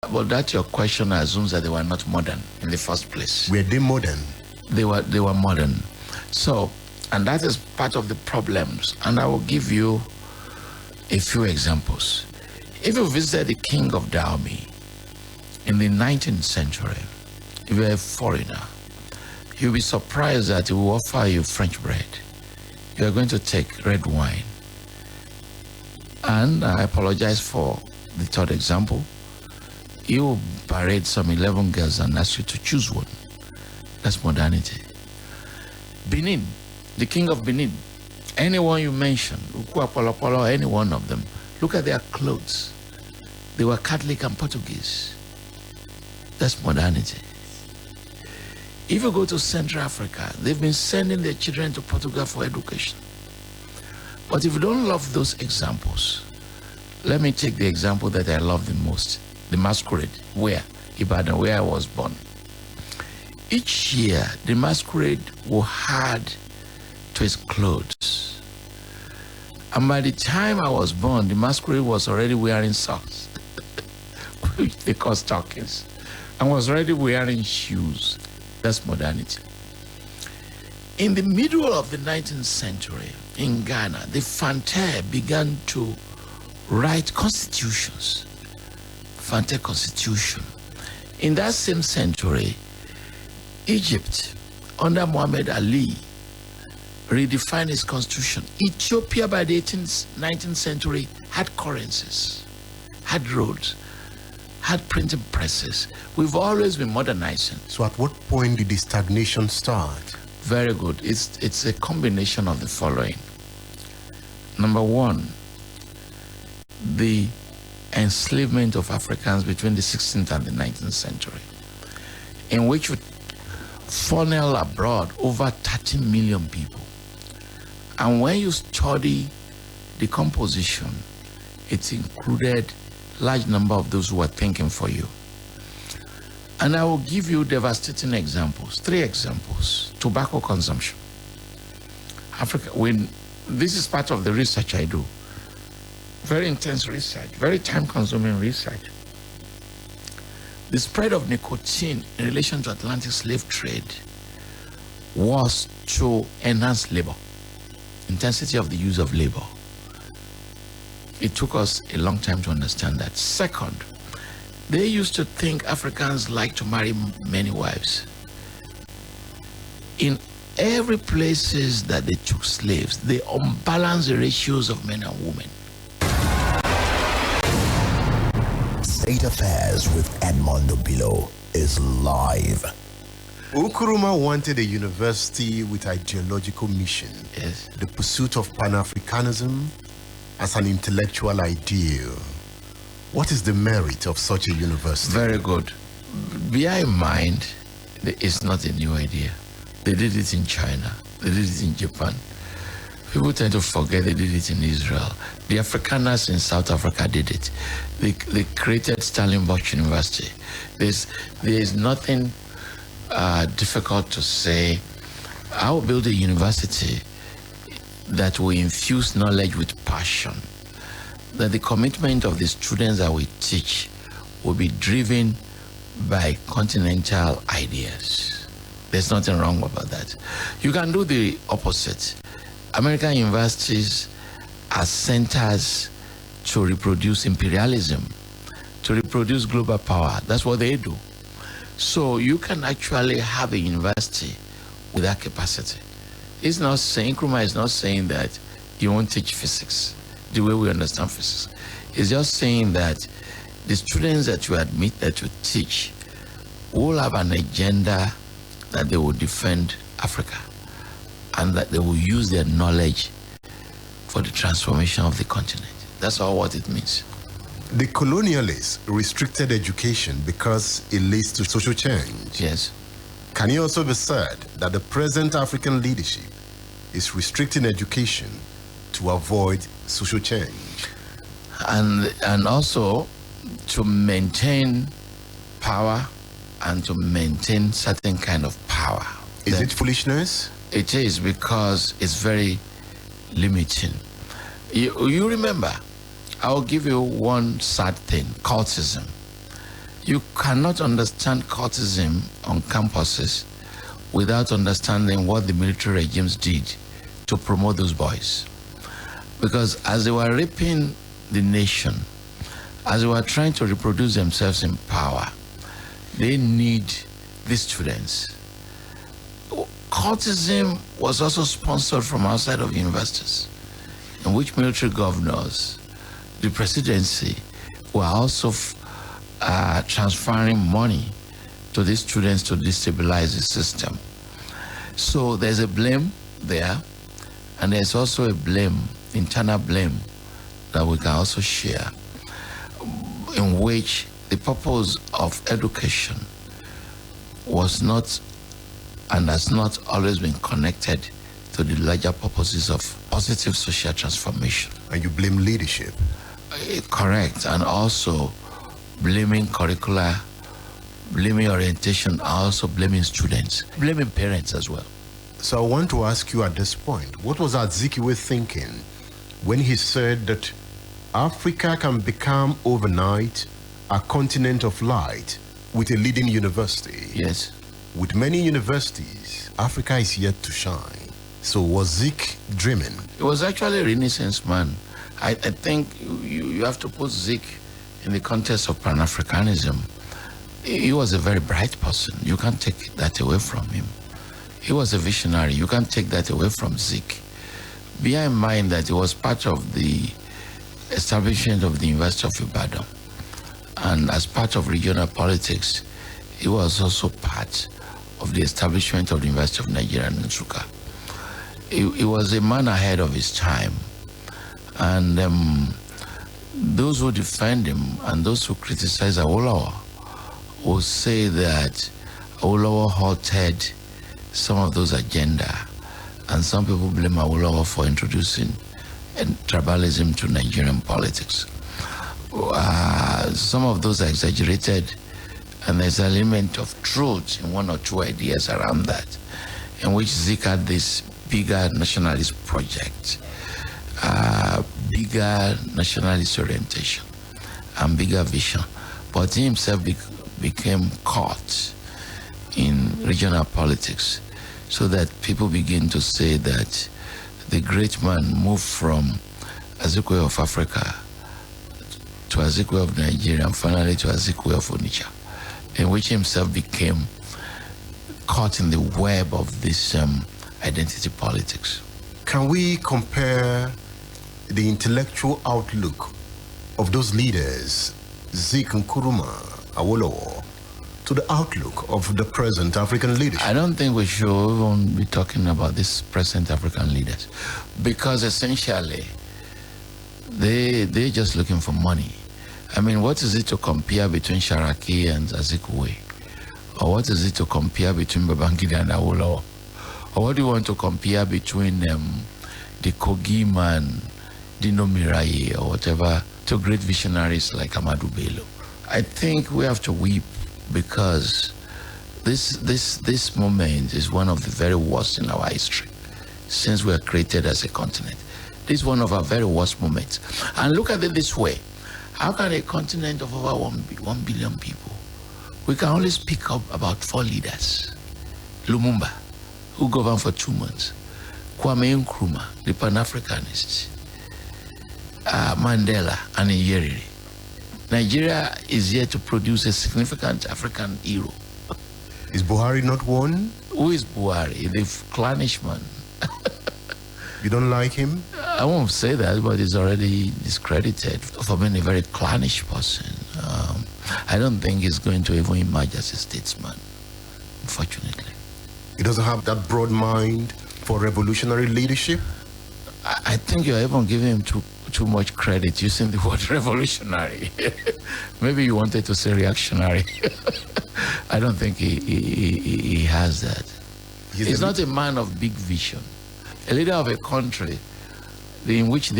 But that your question assumes that they were not modern in the first place. Were they modern? They were modern. So, and that is part of the problems. And I will give you a few examples. If you visit the king of Dahomey in the 19th century, if you're a foreigner, you'll be surprised that he will offer you French bread. You are going to take red wine. And I apologize for the third example. You will parade some 11 girls and ask you to choose one. That's modernity. Benin, the king of Benin, anyone you mention, Ukuapolopolo, any one of them, look at their clothes. They were Catholic and Portuguese. That's modernity. If you go to Central Africa, they've been sending their children to Portugal for education. But if you don't love those examples, let me take the example that I love the most, the masquerade, where Ibadan, where I was born. Each year, the masquerade will add to his clothes. And by the time I was born, the masquerade was already wearing socks, which they call stockings, and was already wearing shoes. That's modernity. In the middle of the 19th century, in Ghana, the Fante began to write constitutions. Fante Constitution. In that same century, Egypt, under Muhammad Ali, redefined its constitution. Ethiopia, by the 19th century, had currencies, had roads, had printing presses. We've always been modernizing. So at what point did the stagnation start? Very good. It's a combination of the following. Number one, the enslavement of Africans between the 16th and the 19th century, in which we funnel abroad over 13 million people. And when you study the composition, it included large number of those who were thinking for you. And I will give you devastating examples, 3 examples. Tobacco consumption. Africa, this is part of the research I do. Very intense research, very time-consuming research. The spread of nicotine in relation to Atlantic slave trade was to enhance labor, intensity of the use of labor. It took us a long time to understand that. Second, they used to think Africans like to marry many wives. In every places that they took slaves, they unbalanced the ratios of men and women. State Affairs with Edmondo Bilo is live. Nkrumah wanted a university with ideological mission. Yes. The pursuit of Pan-Africanism as an intellectual ideal. What is the merit of such a university? Very good. Bear in mind, it's not a new idea. They did it in China. They did it in Japan. People tend to forget they did it in Israel. The Afrikaners in South Africa did it. They created Stellenbosch University. There is nothing difficult to say. I will build a university that will infuse knowledge with passion, that the commitment of the students that we teach will be driven by continental ideas. There's nothing wrong about that. You can do the opposite. American universities are centers to reproduce imperialism, to reproduce global power. That's what they do. So you can actually have a university with that capacity. It's not saying, Nkrumah is not saying that you won't teach physics the way we understand physics. It's just saying that the students that you admit that you teach will have an agenda that they will defend Africa and that they will use their knowledge for the transformation of the continent. That's all what it means. The colonialists restricted education because it leads to social change. Yes. Can it also be said that the present African leadership is restricting education to avoid social change? And also to maintain power and to maintain certain kind of power. Is it foolishness? It is, because it's very limiting. You remember, I'll give you one sad thing, cultism. You cannot understand cultism on campuses without understanding what the military regimes did to promote those boys. Because as they were raping the nation, as they were trying to reproduce themselves in power, they need these students. Cultism was also sponsored from outside of universities, in which military governors, the presidency, were also transferring money to these students to destabilize the system. So there's a blame there, and there's also a blame, internal blame, that we can also share, in which the purpose of education was not and has not always been connected to the larger purposes of positive social transformation. And you blame leadership. Correct, and also blaming curricula, blaming orientation, also blaming students, blaming parents as well. So I want to ask you at this point, what was Azikiwe thinking when he said that Africa can become overnight a continent of light with a leading university? Yes. With many universities, Africa is yet to shine. So was Zik dreaming? He was actually a Renaissance man. I think you have to put Zik in the context of Pan-Africanism. He was a very bright person. You can't take that away from him. He was a visionary. You can't take that away from Zik. Bear in mind that he was part of the establishment of the University of Ibadan. And as part of regional politics, he was also part of the establishment of the University of Nigeria in Nsukka. He was a man ahead of his time. And those who defend him and those who criticize Awolowo will say that Awolowo halted some of those agenda, and some people blame Awolowo for introducing tribalism to Nigerian politics. Some of those are exaggerated, and there's an element of truth in one or two ideas around that, in which Zik had this bigger nationalist project, bigger nationalist orientation, and bigger vision. But he himself became caught in regional politics, so that people begin to say that the great man moved from Azikiwe of Africa to Azikiwe of Nigeria, and finally to Azikiwe of Onitsha, in which himself became caught in the web of this identity politics. Can we compare the intellectual outlook of those leaders, Zik Nkrumah, Awolowo, to the outlook of the present African leadership? I don't think we should even be talking about these present African leaders, because essentially they're just looking for money. I mean, what is it to compare between Sharaki and Azikiwe? Or what is it to compare between Babangida and Awolowo? Or what do you want to compare between the Kogi man, Dino Miraye, or whatever, to great visionaries like Amadou Bello? I think we have to weep, because this moment is one of the very worst in our history since we were created as a continent. This is one of our very worst moments. And look at it this way. How can a continent of over 1 billion people, we can only speak up about 4 leaders? Lumumba, who governed for 2 months. Kwame Nkrumah, the Pan-Africanist. Mandela and Nyerere. Nigeria is yet to produce a significant African hero. Is Buhari not one? Who is Buhari? The clannish man. You don't like him? I won't say that, but he's already discredited for being a very clannish person. I don't think he's going to even emerge as a statesman, unfortunately. He doesn't have that broad mind for revolutionary leadership? I think you're even giving him too much credit using the word revolutionary. Maybe you wanted to say reactionary. I don't think he has that. He's not a man of big vision. A leader of a country in which the